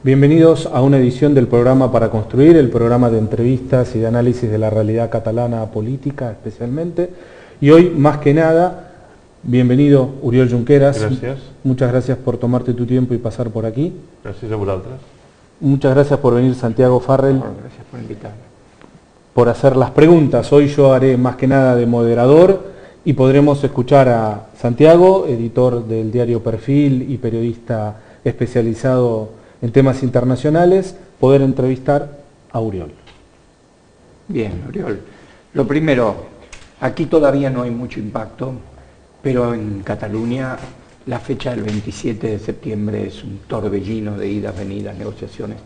Bienvenidos a una edición del programa Para Construir, el programa de entrevistas y de análisis de la realidad catalana política especialmente. Y hoy, más que nada, bienvenido Oriol Junqueras. Gracias. Muchas gracias por tomarte tu tiempo y pasar por aquí. Gracias a vosotros. Muchas gracias por venir Santiago Farrell. Gracias por invitarme. Por hacer las preguntas. Hoy yo haré más que nada de moderador y podremos escuchar a Santiago, editor del diario Perfil y periodista especializado en temas internacionales, poder entrevistar a Oriol. Bien, Oriol. Lo primero, aquí todavía no hay mucho impacto, pero en Cataluña la fecha del 27 de septiembre es un torbellino de idas, venidas, negociaciones.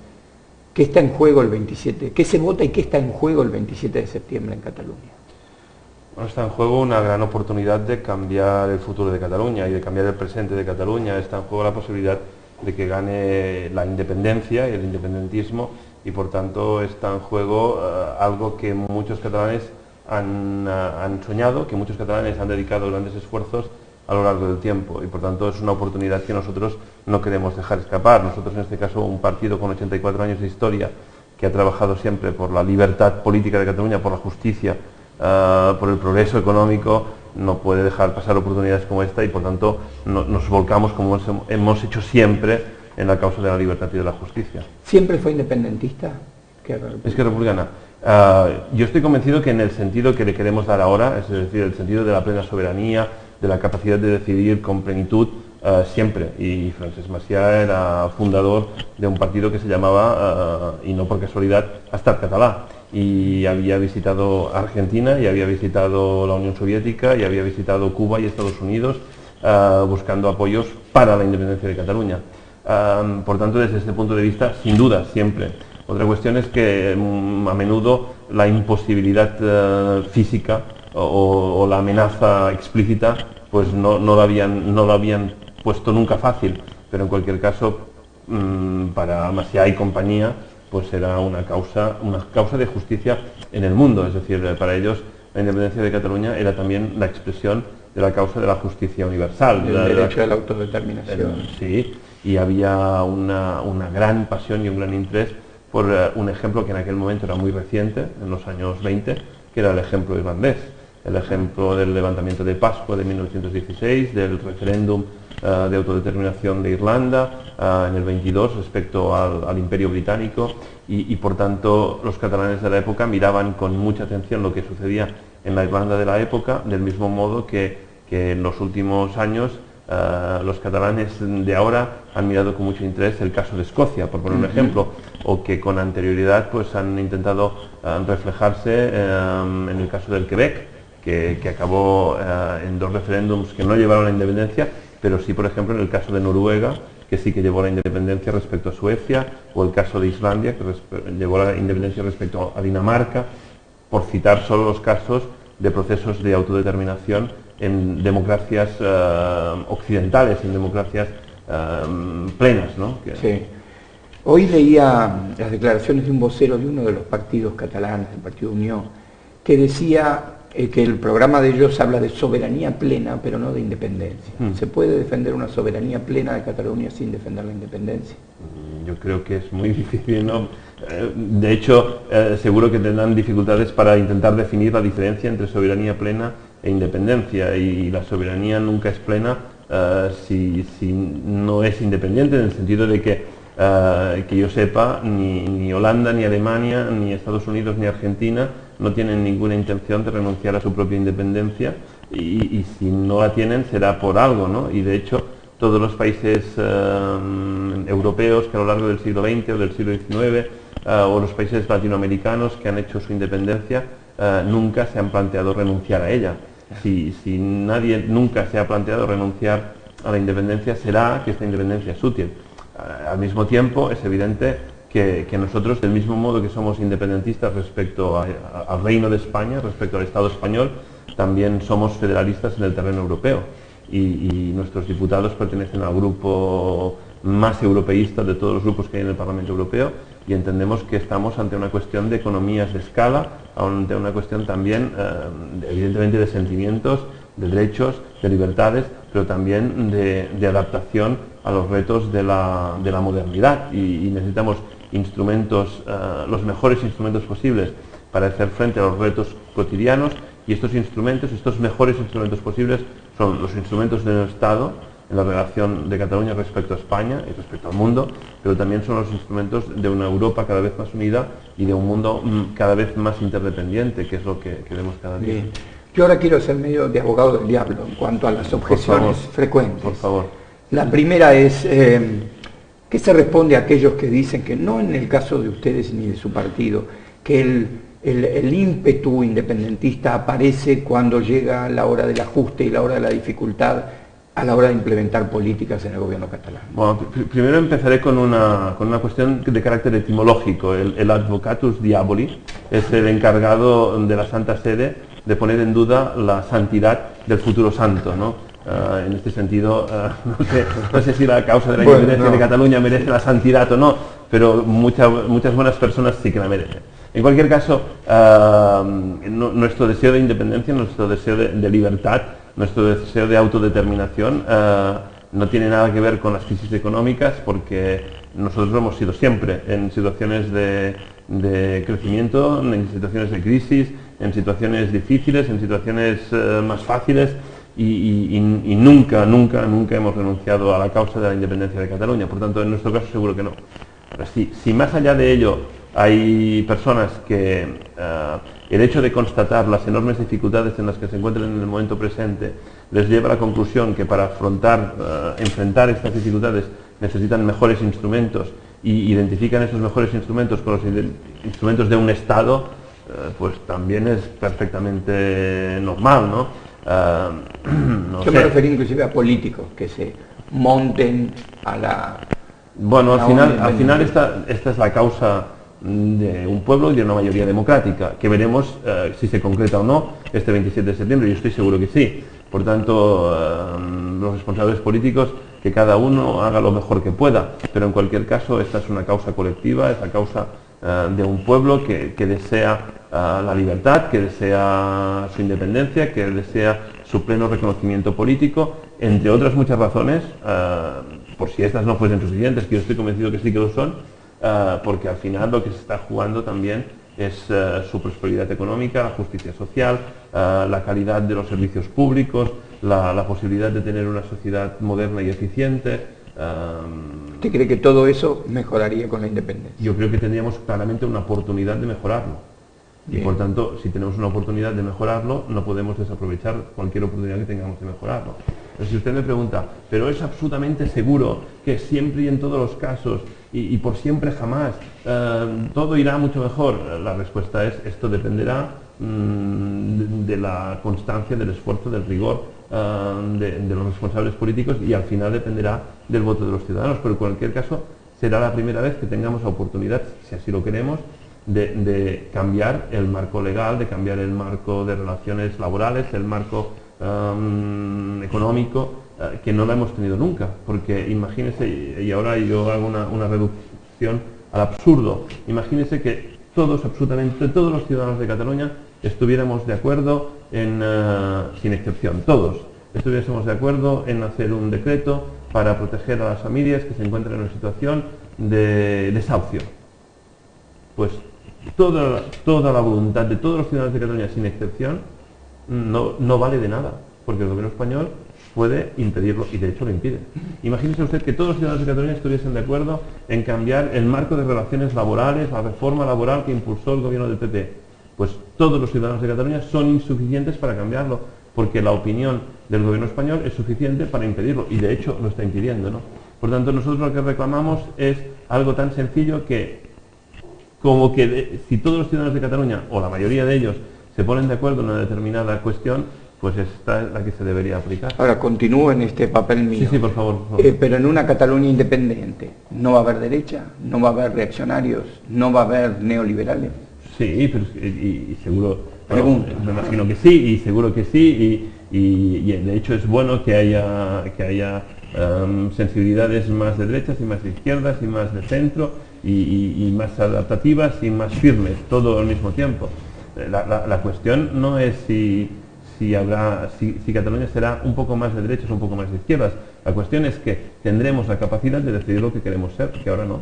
¿Qué está en juego el 27? ¿Qué se vota y qué está en juego el 27 de septiembre en Cataluña? Bueno, está en juego una gran oportunidad de cambiar el futuro de Cataluña y de cambiar el presente de Cataluña. Está en juego la posibilidad de que gane la independencia y el independentismo, y por tanto está en juego algo que muchos catalanes han soñado, que muchos catalanes han dedicado grandes esfuerzos a lo largo del tiempo, y por tanto es una oportunidad que nosotros no queremos dejar escapar. Nosotros, en este caso, un partido con 84 años de historia, que ha trabajado siempre por la libertad política de Cataluña, por la justicia, por el progreso económico, no puede dejar pasar oportunidades como esta, y por tanto nos volcamos, como hemos hecho siempre, en la causa de la libertad y de la justicia. ¿Siempre fue independentista? Es que republicana. Yo estoy convencido que en el sentido que le queremos dar ahora, es decir, el sentido de la plena soberanía, de la capacidad de decidir con plenitud, siempre. Y Francesc Macià era fundador de un partido que se llamaba, y no por casualidad, Estat Català. Y había visitado Argentina, y había visitado la Unión Soviética, y había visitado Cuba y Estados Unidos, buscando apoyos para la independencia de Cataluña. Por tanto, desde este punto de vista, sin duda, siempre. Otra cuestión es que a menudo la imposibilidad física o la amenaza explícita pues no lo habían puesto nunca fácil, pero en cualquier caso, para Macià y compañía, pues era una causa de justicia en el mundo. Es decir, para ellos la independencia de Cataluña era también la expresión de la causa de la justicia universal. El derecho a la autodeterminación. Sí, y había una gran pasión y un gran interés por un ejemplo que en aquel momento era muy reciente, en los años 20, que era el ejemplo irlandés, el ejemplo del levantamiento de Pascua de 1916, del referéndum de autodeterminación de Irlanda en el 22 respecto al Imperio Británico, y por tanto los catalanes de la época miraban con mucha atención lo que sucedía en la Irlanda de la época, del mismo modo que en los últimos años los catalanes de ahora han mirado con mucho interés el caso de Escocia, por poner un ejemplo, o que con anterioridad pues han intentado reflejarse en el caso del Quebec, que acabó en dos referéndums que no llevaron a la independencia, pero sí, por ejemplo, en el caso de Noruega, que sí que llevó a la independencia respecto a Suecia, o el caso de Islandia, que llevó a la independencia respecto a Dinamarca, por citar solo los casos de procesos de autodeterminación en democracias occidentales, en democracias plenas, ¿no? Sí. Hoy leía las declaraciones de un vocero de uno de los partidos catalanes, el Partido Unió, que decía que el programa de ellos habla de soberanía plena, pero no de independencia. ¿Se puede defender una soberanía plena de Cataluña sin defender la independencia? Yo creo que es muy difícil, ¿no? De hecho, seguro que tendrán dificultades para intentar definir la diferencia entre soberanía plena e independencia, y la soberanía nunca es plena si no es independiente, en el sentido de que yo sepa, ni Holanda, ni Alemania, ni Estados Unidos, ni Argentina no tienen ninguna intención de renunciar a su propia independencia, y si no la tienen será por algo, ¿no? Y de hecho todos los países europeos que a lo largo del siglo XX o del siglo XIX, o los países latinoamericanos que han hecho su independencia, nunca se han planteado renunciar a ella. Si nadie nunca se ha planteado renunciar a la independencia, será que esta independencia es útil. Al mismo tiempo, es evidente que nosotros, del mismo modo que somos independentistas respecto al Reino de España, respecto al Estado español, también somos federalistas en el terreno europeo, y nuestros diputados pertenecen al grupo más europeísta de todos los grupos que hay en el Parlamento Europeo, y entendemos que estamos ante una cuestión de economías de escala, ante una cuestión también, evidentemente, de sentimientos, de derechos, de libertades, pero también de adaptación a los retos de la modernidad y necesitamos instrumentos, los mejores instrumentos posibles para hacer frente a los retos cotidianos, y estos mejores instrumentos posibles son los instrumentos del Estado en la relación de Cataluña respecto a España y respecto al mundo, pero también son los instrumentos de una Europa cada vez más unida y de un mundo cada vez más interdependiente, que es lo que vemos cada día. Bien. Yo ahora quiero ser medio de abogado del diablo en cuanto a las objeciones frecuentes. Por favor. La primera es, ¿qué se responde a aquellos que dicen que no en el caso de ustedes ni de su partido, que el ímpetu independentista aparece cuando llega la hora del ajuste y la hora de la dificultad a la hora de implementar políticas en el gobierno catalán? Bueno, primero empezaré con una cuestión de carácter etimológico. El advocatus diaboli es el encargado de la Santa Sede de poner en duda la santidad del futuro santo, ¿no? En este sentido, no sé si la causa de la independencia de Cataluña merece la santidad o no, pero muchas buenas personas sí que la merecen. En cualquier caso, nuestro deseo de independencia, nuestro deseo de libertad, nuestro deseo de autodeterminación no tiene nada que ver con las crisis económicas, porque nosotros hemos sido siempre en situaciones de crecimiento, en situaciones de crisis, en situaciones difíciles, en situaciones más fáciles, y nunca hemos renunciado a la causa de la independencia de Cataluña. Por tanto, en nuestro caso seguro que no. Ahora, si más allá de ello hay personas que el hecho de constatar las enormes dificultades en las que se encuentran en el momento presente les lleva a la conclusión que para enfrentar estas dificultades necesitan mejores instrumentos, y identifican esos mejores instrumentos con los instrumentos de un Estado, pues también es perfectamente normal, ¿no? Yo me referí inclusive a políticos que se monten a la... Bueno, al final esta es la causa de un pueblo y de una mayoría democrática, que veremos si se concreta o no este 27 de septiembre, yo estoy seguro que sí. Por tanto, los responsables políticos, que cada uno haga lo mejor que pueda, pero en cualquier caso esta es una causa colectiva, es la causa de un pueblo que desea la libertad, que desea su independencia, que desea su pleno reconocimiento político, entre otras muchas razones, por si estas no fuesen suficientes, que yo estoy convencido que sí que lo son, porque al final lo que se está jugando también es su prosperidad económica, la justicia social, la calidad de los servicios públicos, la posibilidad de tener una sociedad moderna y eficiente. ¿Usted cree que todo eso mejoraría con la independencia? Yo creo que tendríamos claramente una oportunidad de mejorarlo. Bien. Y por tanto, si tenemos una oportunidad de mejorarlo, no podemos desaprovechar cualquier oportunidad que tengamos de mejorarlo. Pero si usted me pregunta, ¿pero es absolutamente seguro que siempre y en todos los casos y por siempre jamás todo irá mucho mejor? La respuesta es, esto dependerá de la constancia, del esfuerzo, del rigor de los responsables políticos, y al final dependerá del voto de los ciudadanos. Pero en cualquier caso, será la primera vez que tengamos la oportunidad, si así lo queremos, de cambiar el marco legal, de cambiar el marco de relaciones laborales, el marco económico, que no lo hemos tenido nunca. Porque imagínese, y ahora yo hago una reducción al absurdo, imagínese que absolutamente todos los ciudadanos de Cataluña estuviéramos de acuerdo sin excepción, todos estuviésemos de acuerdo en hacer un decreto para proteger a las familias que se encuentran en una situación de desahucio. Pues toda la voluntad de todos los ciudadanos de Cataluña, sin excepción, no vale de nada, porque el gobierno español puede impedirlo, y de hecho lo impide. Imagínese usted que todos los ciudadanos de Cataluña estuviesen de acuerdo en cambiar el marco de relaciones laborales, la reforma laboral que impulsó el gobierno del PP. Pues todos los ciudadanos de Cataluña son insuficientes para cambiarlo, porque la opinión del gobierno español es suficiente para impedirlo, y de hecho lo está impidiendo, ¿no? Por tanto, nosotros lo que reclamamos es algo tan sencillo como que si todos los ciudadanos de Cataluña, o la mayoría de ellos, se ponen de acuerdo en una determinada cuestión, pues esta es la que se debería aplicar. Ahora, continúo en este papel mío. Sí, por favor. Por favor. Pero en una Cataluña independiente, ¿no va a haber derecha? ¿No va a haber reaccionarios? ¿No va a haber neoliberales? Sí, pero y seguro... Pregunta. Me imagino que sí, y seguro que sí, y de hecho es bueno que haya sensibilidades más de derechas y más de izquierdas y más de centro, y más adaptativas y más firmes, todo al mismo tiempo. La cuestión no es si si Cataluña será un poco más de derechas o un poco más de izquierdas. La cuestión es que tendremos la capacidad de decidir lo que queremos ser, que ahora no.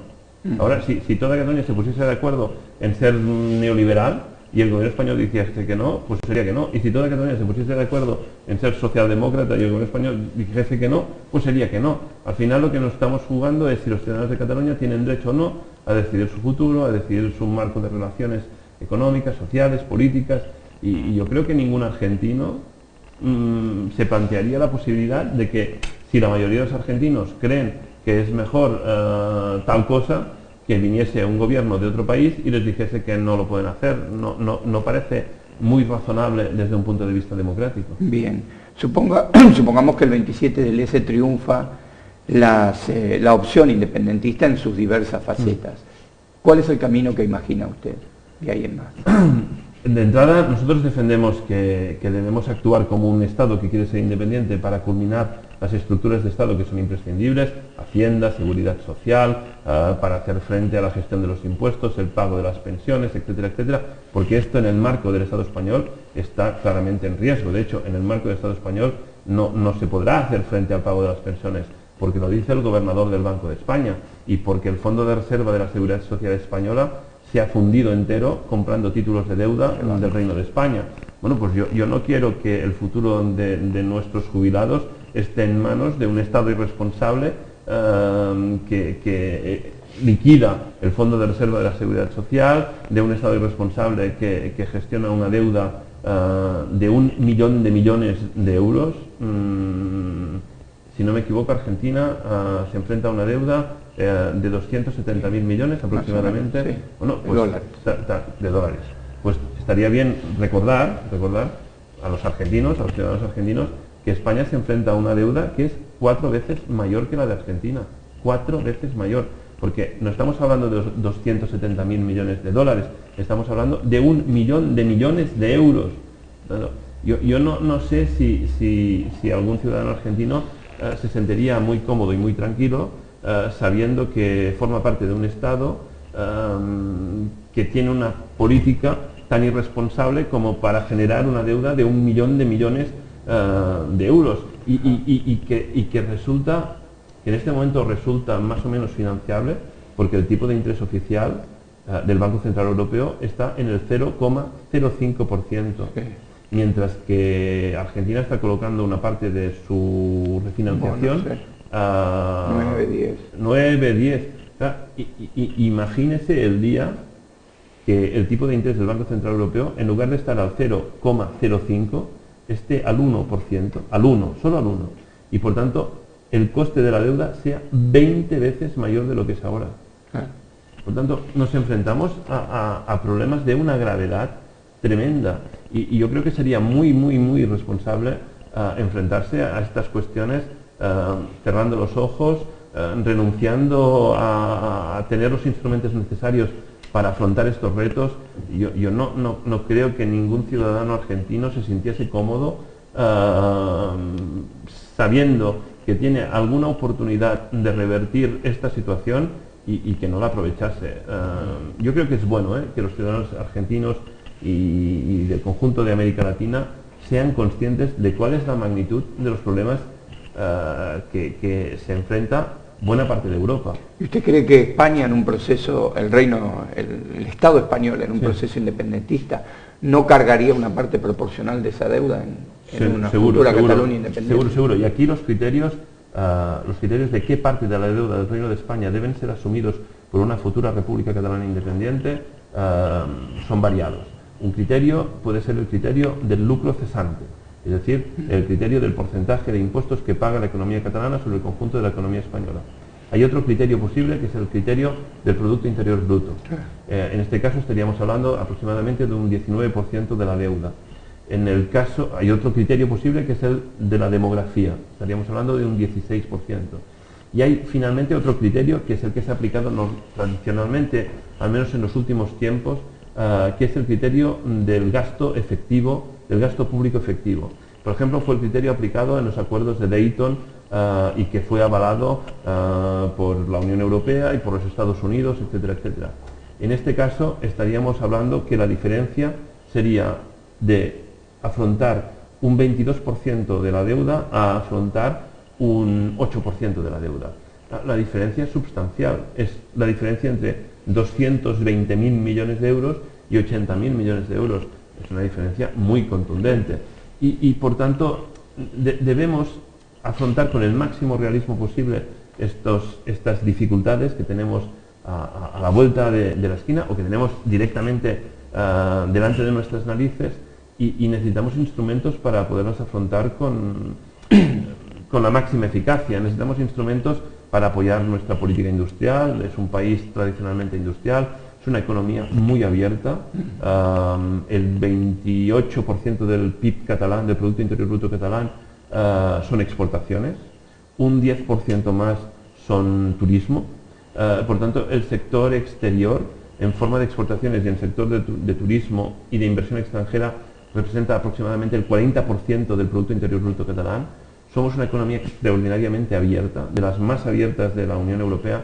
Ahora, si toda Cataluña se pusiese de acuerdo en ser neoliberal y el gobierno español dijese que no, pues sería que no. Y si toda Cataluña se pusiese de acuerdo en ser socialdemócrata y el gobierno español dijese que no, pues sería que no. Al final lo que nos estamos jugando es si los ciudadanos de Cataluña tienen derecho o no a decidir su futuro, a decidir su marco de relaciones económicas, sociales, políticas. Y yo creo que ningún argentino se plantearía la posibilidad de que si la mayoría de los argentinos creen que es mejor tal cosa, que viniese un gobierno de otro país y les dijese que no lo pueden hacer. No parece muy razonable desde un punto de vista democrático. Bien, supongamos que el 27 del S triunfa la opción independentista en sus diversas facetas. ¿Cuál es el camino que imagina usted de ahí en más? De entrada, nosotros defendemos que debemos actuar como un Estado que quiere ser independiente para culminar las estructuras de Estado que son imprescindibles, Hacienda, Seguridad Social, para hacer frente a la gestión de los impuestos, el pago de las pensiones, etcétera, etcétera, porque esto en el marco del Estado español está claramente en riesgo. De hecho, en el marco del Estado español no se podrá hacer frente al pago de las pensiones, porque lo dice el gobernador del Banco de España y porque el Fondo de Reserva de la Seguridad Social Española se ha fundido entero comprando títulos de deuda del Reino de España. Bueno, pues yo no quiero que el futuro de nuestros jubilados esté en manos de un Estado irresponsable que liquida el Fondo de Reserva de la Seguridad Social, de un Estado irresponsable que gestiona una deuda de 1 millón de millones de euros. Si no me equivoco, Argentina se enfrenta a una deuda de 270.000 millones aproximadamente, sí. Bueno, pues, de dólares. Pues estaría bien recordar a los argentinos, a los ciudadanos argentinos, que España se enfrenta a una deuda que es 4 veces mayor que la de Argentina, 4 veces mayor, porque no estamos hablando de 270.000 millones de dólares, estamos hablando de 1 millón de millones de euros. Yo no sé si algún ciudadano argentino se sentiría muy cómodo y muy tranquilo sabiendo que forma parte de un Estado que tiene una política tan irresponsable como para generar una deuda de 1 millón de millones de euros y que resulta, que en este momento resulta más o menos financiable porque el tipo de interés oficial del Banco Central Europeo está en el 0,05%. Mientras que Argentina está colocando una parte de su refinanciación a 9-10. Imagínese el día que el tipo de interés del Banco Central Europeo, en lugar de estar al 0,05, esté al 1%, solo al 1%, y por tanto el coste de la deuda sea 20 veces mayor de lo que es ahora. Por tanto, nos enfrentamos a problemas de una gravedad tremenda. Y yo creo que sería muy irresponsable enfrentarse a estas cuestiones cerrando los ojos, renunciando a tener los instrumentos necesarios para afrontar estos retos. Yo no creo que ningún ciudadano argentino se sintiese cómodo sabiendo que tiene alguna oportunidad de revertir esta situación y que no la aprovechase. Yo creo que es bueno que los ciudadanos argentinos y del conjunto de América Latina sean conscientes de cuál es la magnitud de los problemas que se enfrenta buena parte de Europa. ¿Y usted cree que España en un proceso, el Estado español en un proceso independentista, no cargaría una parte proporcional de esa deuda en una futura Cataluña independiente? Seguro. Y aquí los criterios de qué parte de la deuda del Reino de España deben ser asumidos por una futura República Catalana independiente son variados. Un criterio puede ser el criterio del lucro cesante, es decir, el criterio del porcentaje de impuestos que paga la economía catalana sobre el conjunto de la economía española. Hay otro criterio posible que es el criterio del Producto Interior Bruto. En este caso estaríamos hablando aproximadamente de un 19% de la deuda. En el caso, hay otro criterio posible que es el de la demografía, estaríamos hablando de un 16%. Y hay finalmente otro criterio que es el que se ha aplicado tradicionalmente, al menos en los últimos tiempos, que es el criterio del gasto efectivo, del gasto público efectivo. Por ejemplo, fue el criterio aplicado en los acuerdos de Dayton y que fue avalado por la Unión Europea y por los Estados Unidos, etcétera, etcétera. En este caso estaríamos hablando que la diferencia sería de afrontar un 22% de la deuda a afrontar un 8% de la deuda. La diferencia es sustancial, es la diferencia entre 220.000 millones de euros y 80.000 millones de euros. Es una diferencia muy contundente y por tanto debemos afrontar con el máximo realismo posible estas dificultades que tenemos a la vuelta de la esquina o que tenemos directamente delante de nuestras narices y necesitamos instrumentos para poderlas afrontar con la máxima eficacia. Necesitamos instrumentos para apoyar nuestra política industrial. Es un país tradicionalmente industrial, es una economía muy abierta. El 28% del PIB catalán, del Producto Interior Bruto catalán, son exportaciones, un 10% más son turismo. Por tanto, el sector exterior, en forma de exportaciones y en el sector de turismo y de inversión extranjera, representa aproximadamente el 40% del Producto Interior Bruto catalán. Somos una economía extraordinariamente abierta, de las más abiertas de la Unión Europea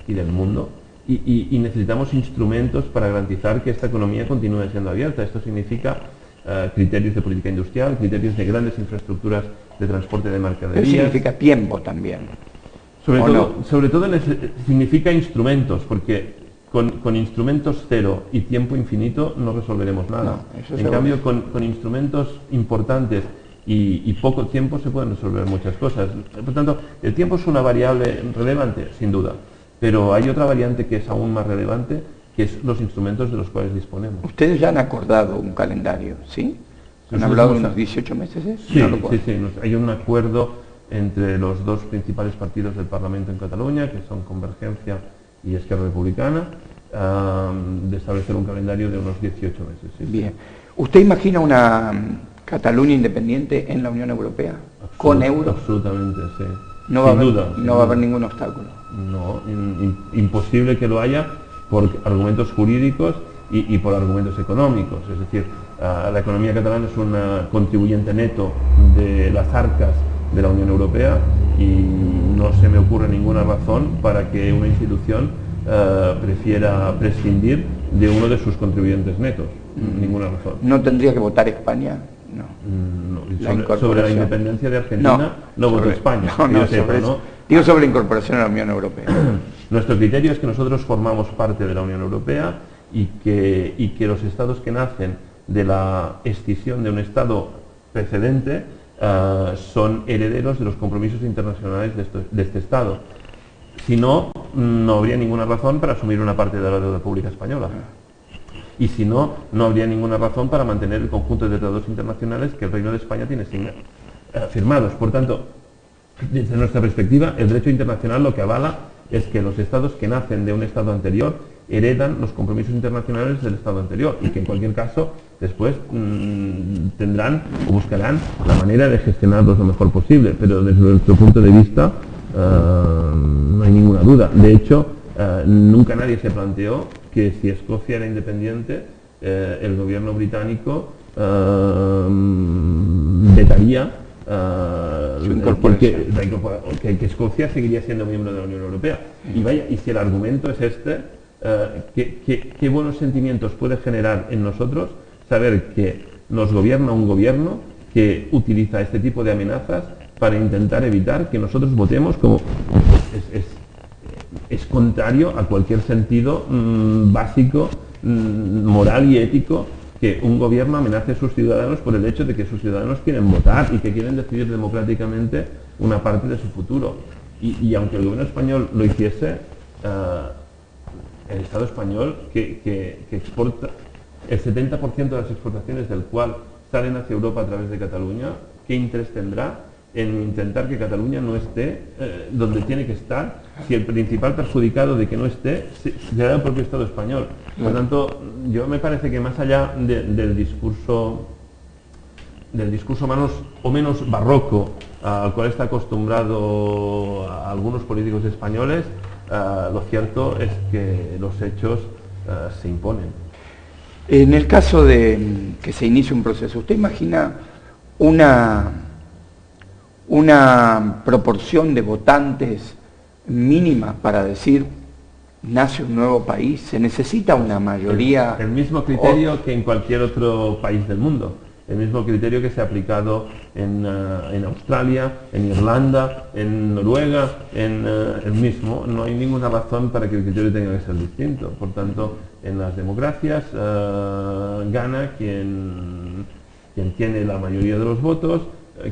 y del mundo, y necesitamos instrumentos para garantizar que esta economía continúe siendo abierta. Esto significa criterios de política industrial, criterios de grandes infraestructuras de transporte de mercaderías. Eso significa tiempo también. Sobre todo significa instrumentos, porque con instrumentos cero y tiempo infinito no resolveremos nada. No, en cambio, con instrumentos importantes y poco tiempo se pueden resolver muchas cosas. Por tanto, el tiempo es una variable relevante, sin duda, pero hay otra variante que es aún más relevante, que es los instrumentos de los cuales disponemos. Ustedes ya han acordado un calendario, ¿sí? ¿Han hablado de unos 18 meses? Sí, hay un acuerdo entre los dos principales partidos del Parlamento en Cataluña, que son Convergencia y Esquerra Republicana, de establecer un calendario de unos 18 meses. Sí. Bien. ¿Usted imagina una Cataluña independiente en la Unión Europea? ¿Con euro? Absolutamente, sí. No va a haber ningún obstáculo. No, imposible que lo haya por argumentos jurídicos y por argumentos económicos. Es decir, la economía catalana es un contribuyente neto de las arcas de la Unión Europea y no se me ocurre ninguna razón para que una institución prefiera prescindir de uno de sus contribuyentes netos. Ninguna razón. ¿No tendría que votar España? No. Sobre la independencia de Argentina no votó España. Digo sobre la incorporación a la Unión Europea. Nuestro criterio es que nosotros formamos parte de la Unión Europea y que los estados que nacen de la escisión de un estado precedente son herederos de los compromisos internacionales de este estado. Si no, no habría ninguna razón para asumir una parte de la deuda pública española. Y si no, no habría ninguna razón para mantener el conjunto de tratados internacionales que el Reino de España tiene firmados. Por tanto, desde nuestra perspectiva, el derecho internacional lo que avala es que los estados que nacen de un estado anterior heredan los compromisos internacionales del estado anterior y que en cualquier caso después tendrán o buscarán la manera de gestionarlos lo mejor posible, pero desde nuestro punto de vista no hay ninguna duda. De hecho, nunca nadie se planteó que si Escocia era independiente, el gobierno británico vetaría que Escocia seguiría siendo miembro de la Unión Europea. Y si el argumento es qué buenos sentimientos puede generar en nosotros saber que nos gobierna un gobierno que utiliza este tipo de amenazas para intentar evitar que nosotros votemos, como es contrario a cualquier sentido básico, moral y ético, que un gobierno amenace a sus ciudadanos por el hecho de que sus ciudadanos quieren votar y que quieren decidir democráticamente una parte de su futuro. Y aunque el gobierno español lo hiciese, el Estado español, que exporta el 70% de las exportaciones del cual salen hacia Europa a través de Cataluña, ¿qué interés tendrá en intentar que Cataluña no esté donde tiene que estar, si el principal perjudicado de que no esté será el propio Estado español? Por lo tanto, yo me parece que más allá del discurso menos barroco al cual está acostumbrado a algunos políticos españoles, lo cierto es que los hechos se imponen. En el caso de que se inicie un proceso, ¿usted imagina una proporción de votantes mínima para decir nace un nuevo país? ¿Se necesita una mayoría? El mismo criterio que en cualquier otro país del mundo. el mismo criterio que se ha aplicado en Australia, en Irlanda, en Noruega, el mismo. No hay ninguna razón para que el criterio tenga que ser distinto. Por tanto, en las democracias gana quien tiene la mayoría de los votos,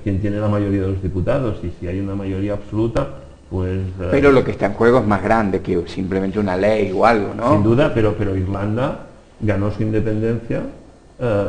quien tiene la mayoría de los diputados, y si hay una mayoría absoluta, pues... Pero lo que está en juego es más grande que simplemente una ley o algo, ¿no? Sin duda, pero Irlanda ganó su independencia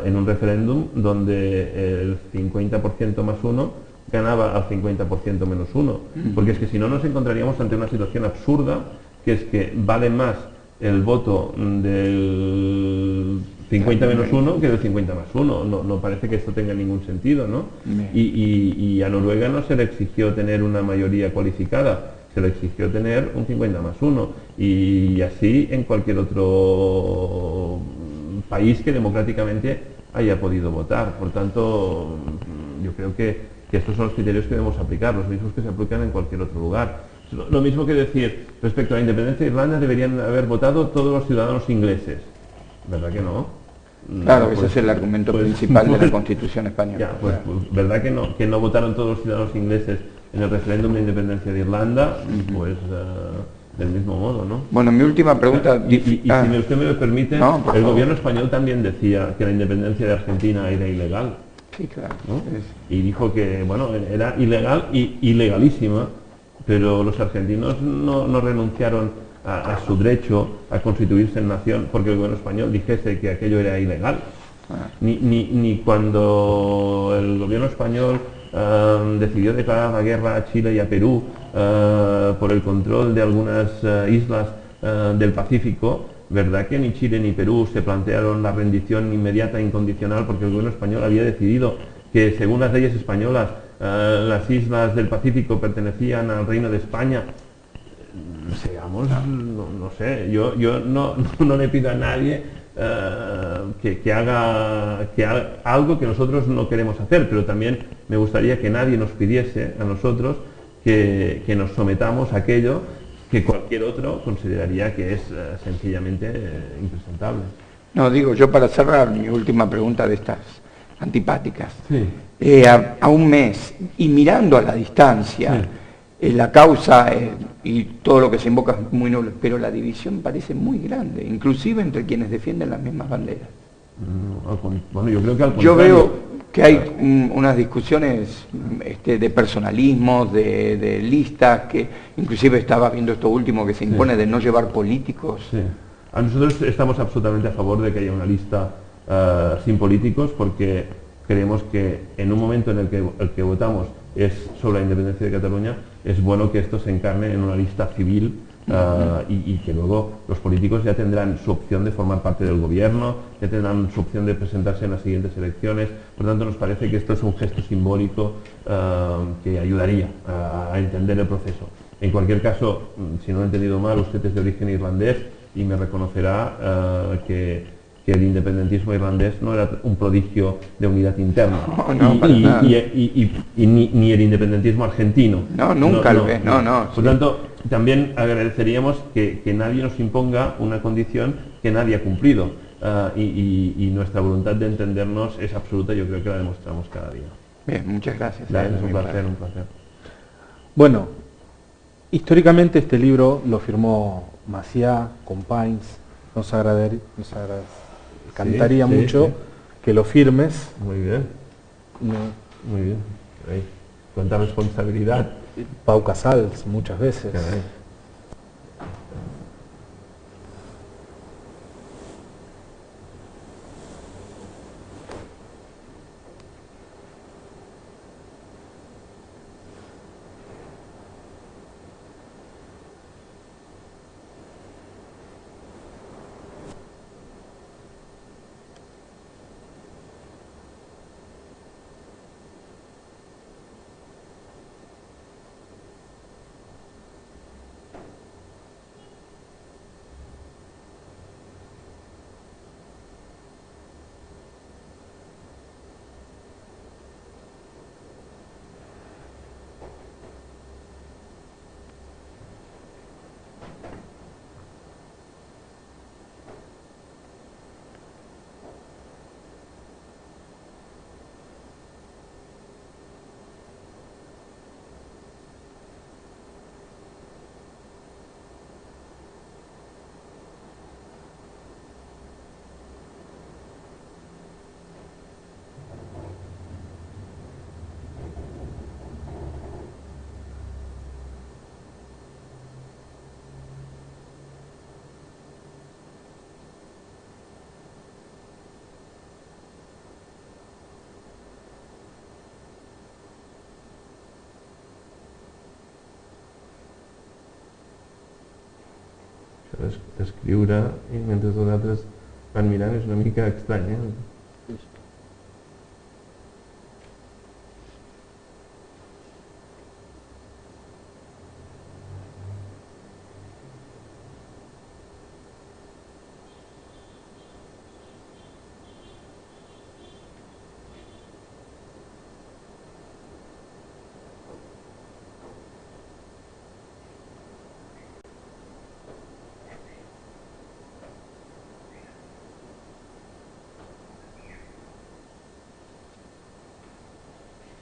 en un referéndum donde el 50% más uno ganaba al 50% menos uno. Porque es que si no nos encontraríamos ante una situación absurda, que es que vale más el voto del 50 menos 1 que del 50 más 1. No parece que esto tenga ningún sentido, ¿no? Y a Noruega no se le exigió tener una mayoría cualificada, se le exigió tener un 50 más 1. Y así en cualquier otro país que democráticamente haya podido votar. Por tanto, yo creo que estos son los criterios que debemos aplicar, los mismos que se aplican en cualquier otro lugar. Lo mismo que decir, respecto a la independencia de Irlanda, deberían haber votado todos los ciudadanos ingleses. ¿Verdad que no? Claro, ese es el argumento principal de la Constitución española. Ya, pues, ¿verdad que no votaron todos los ciudadanos ingleses en el referéndum de independencia de Irlanda? Pues del mismo modo, ¿no? Bueno, mi última pregunta... Y si usted me lo permite, el gobierno español también decía que la independencia de Argentina era ilegal. Sí, claro. ¿No? Y dijo que, bueno, era ilegal y ilegalísima, pero los argentinos no renunciaron a su derecho a constituirse en nación porque el gobierno español dijese que aquello era ilegal. Ni cuando el gobierno español decidió declarar la guerra a Chile y a Perú por el control de algunas islas del Pacífico, ¿verdad que ni Chile ni Perú se plantearon la rendición inmediata e incondicional porque el gobierno español había decidido que, según las leyes españolas, las islas del Pacífico pertenecían al Reino de España? Seamos, no sé, yo no le pido a nadie que haga algo que nosotros no queremos hacer, pero también me gustaría que nadie nos pidiese a nosotros que nos sometamos a aquello que cualquier otro consideraría que es sencillamente impresentable. No, digo, yo para cerrar mi última pregunta de estas antipáticas, sí. A un mes y mirando a la distancia, sí, la causa y todo lo que se invoca es muy nulo, pero la división parece muy grande, inclusive entre quienes defienden las mismas banderas. Bueno, yo creo que al contrario. Yo veo que hay unas discusiones de personalismos, de listas, que inclusive estaba viendo esto último que se impone, sí, de no llevar políticos. Sí. A nosotros estamos absolutamente a favor de que haya una lista sin políticos, porque creemos que en un momento en el que votamos es sobre la independencia de Cataluña, es bueno que esto se encarne en una lista civil y que luego los políticos ya tendrán su opción de formar parte del gobierno, ya tendrán su opción de presentarse en las siguientes elecciones. Por tanto, nos parece que esto es un gesto simbólico que ayudaría a entender el proceso. En cualquier caso, si no he entendido mal, usted es de origen irlandés y me reconocerá que el independentismo irlandés no era un prodigio de unidad interna, ni el independentismo argentino. No, nunca lo es, no. Por tanto, también agradeceríamos que nadie nos imponga una condición que nadie ha cumplido, y nuestra voluntad de entendernos es absoluta, yo creo que la demostramos cada día. Bien, muchas gracias. Un placer. Bueno, históricamente este libro lo firmó Maciá con Pains. Nos encantaría mucho que lo firmes. Muy bien. Muy bien. Ahí. Cuánta responsabilidad. Pau Casals, muchas veces. escriure i mentre els altres van mirant és una mica estrany,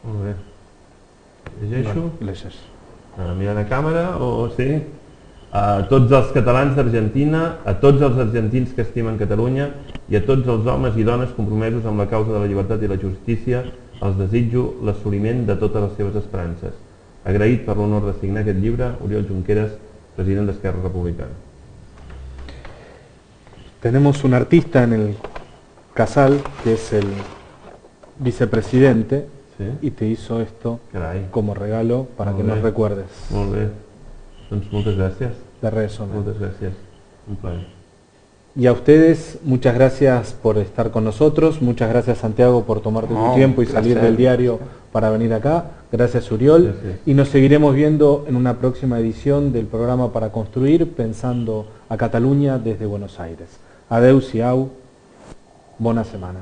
Molt bé. Llegeixo? Llegeix. Mirant a càmera, o sí? A tots els catalans d'Argentina, a tots els argentins que estimen Catalunya i a tots els homes i dones compromesos amb la causa de la llibertat i la justícia, els desitjo l'assoliment de totes les seves esperances. Agraït per l'honor de signar aquest llibre, Oriol Junqueras, president d'Esquerra Republicana. Tenemos un artista en el casal que es el vicepresidente. Sí? Y te hizo esto Carai. como regalo para que Molt bé. nos recuerdes. Molt bé. Doncs moltes gràcies. De Resonance. Moltes gràcies. Un plaer. Y a ustedes, muchas gracias por estar con nosotros. Muchas gracias, Santiago, por tomarte tu tiempo y salir del diario para venir acá. Gracias, Uriol. Gracias. Y nos seguiremos viendo en una próxima edición del programa Para Construir, pensando a Cataluña desde Buenos Aires. Adeus y au. Buena semana.